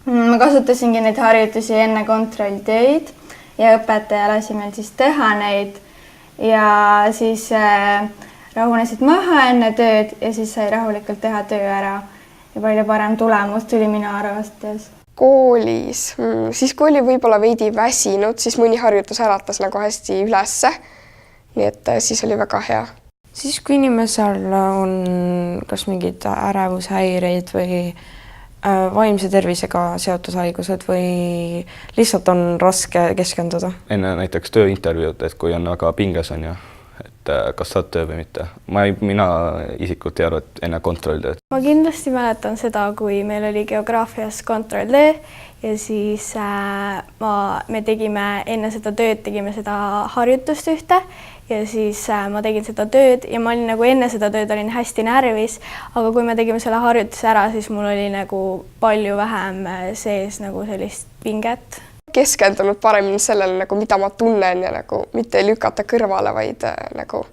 Ma kasutasingi neid harjutusi enne kontrolltöid ja õpetaja lasi meil siis teha neid ja siis rahunesid maha enne tööd ja siis sai rahulikult teha töö ära ja palju parem tulemus tuli minu arvates. Koolis, siis kui oli võib-olla veidi väsinud, siis mõni harjutus äratas nagu hästi ülesse. Nii et siis oli väga hea. Siis kui inimesel on kas mingid ärevushäireid või vaimse tervisega seotud haigused või lihtsalt on raske keskenduda. Enne näiteks tööintervjuud, et kui on väga pinges on ju, et kas saad töö või mitte. Mina isiklikult ei arva, et enne kontrolltööd. Ma kindlasti mäletan seda, kui meil oli geograafias kontrolltöö ja siis me tegime enne seda tööd, tegime seda harjutust ühte ja siis ma tegin seda tööd ja ma olin nagu enne seda tööd olin hästi närvis, aga kui me tegime selle harjutuse ära, siis mul oli nagu palju vähem sees nagu sellist pinget. Keskendunud paremini sellele, nagu, mida ma tunnen ja nagu, mitte ei lükata kõrvale, vaid nagu,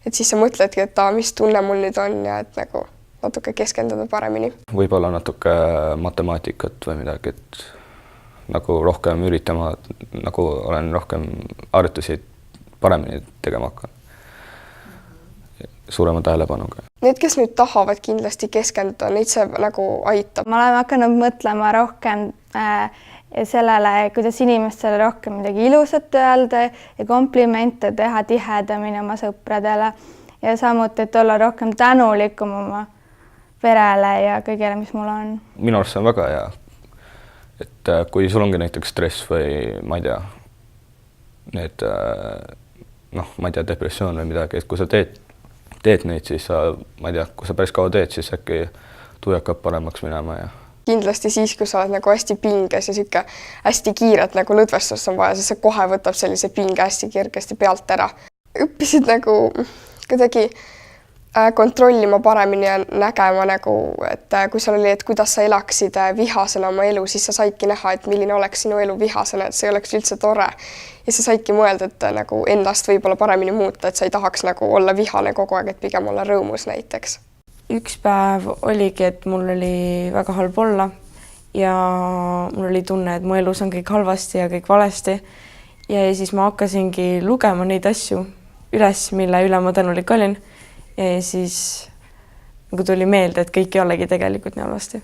et siis sa mõtledki, et mis tunne mul nüüd on ja et nagu, natuke keskenduda paremini. Võib-olla natuke matemaatikat või midagi, et nagu rohkem üritama, nagu olen rohkem harjutusi paremini tegema hakkan. Suurema tähelepanuga. Need, kes nüüd tahavad kindlasti keskenduda, neid see nagu aitab. Ma olen hakanud mõtlema rohkem sellele, kuidas inimestele rohkem midagi ilusat öelda ja komplimente teha tihedamini oma sõpradele ja samuti, et olla rohkem tänulikum oma perele ja kõigele, mis mul on. Minu arust see on väga hea, et kui sul ongi näiteks stress või ma ei tea, need ma ei tea, depressioon või midagi, et kui sa teed neid, siis sa, ma ei tea, kui sa päris kaua teed, siis äkki tuju hakkab paremaks minema ja kindlasti siis, kui sa oled nagu hästi pinges ja sihuke hästi kiiret nagu lõdvestust on vaja, siis see kohe võtab sellise pinge hästi kergesti pealt ära. Õppisid nagu kuidagi kontrollima paremini ja nägema nagu, et kui seal oli, et kuidas sa elaksid vihasena oma elu, siis sa saidki näha, et milline oleks sinu elu vihasena, et see oleks üldse tore. Ja sa saidki mõelda, et nagu endast võib-olla paremini muuta, et sa ei tahaks nagu olla vihane kogu aeg, et pigem olla rõõmus näiteks. Üks päev oligi, et mul oli väga halb olla ja mul oli tunne, et mu elus on kõik halvasti ja kõik valesti. Ja siis ma hakkasingi lugema neid asju üles, mille üle ma tänulik olin. Ja siis nagu tuli meelde, et kõik ei olegi tegelikult nii halvasti.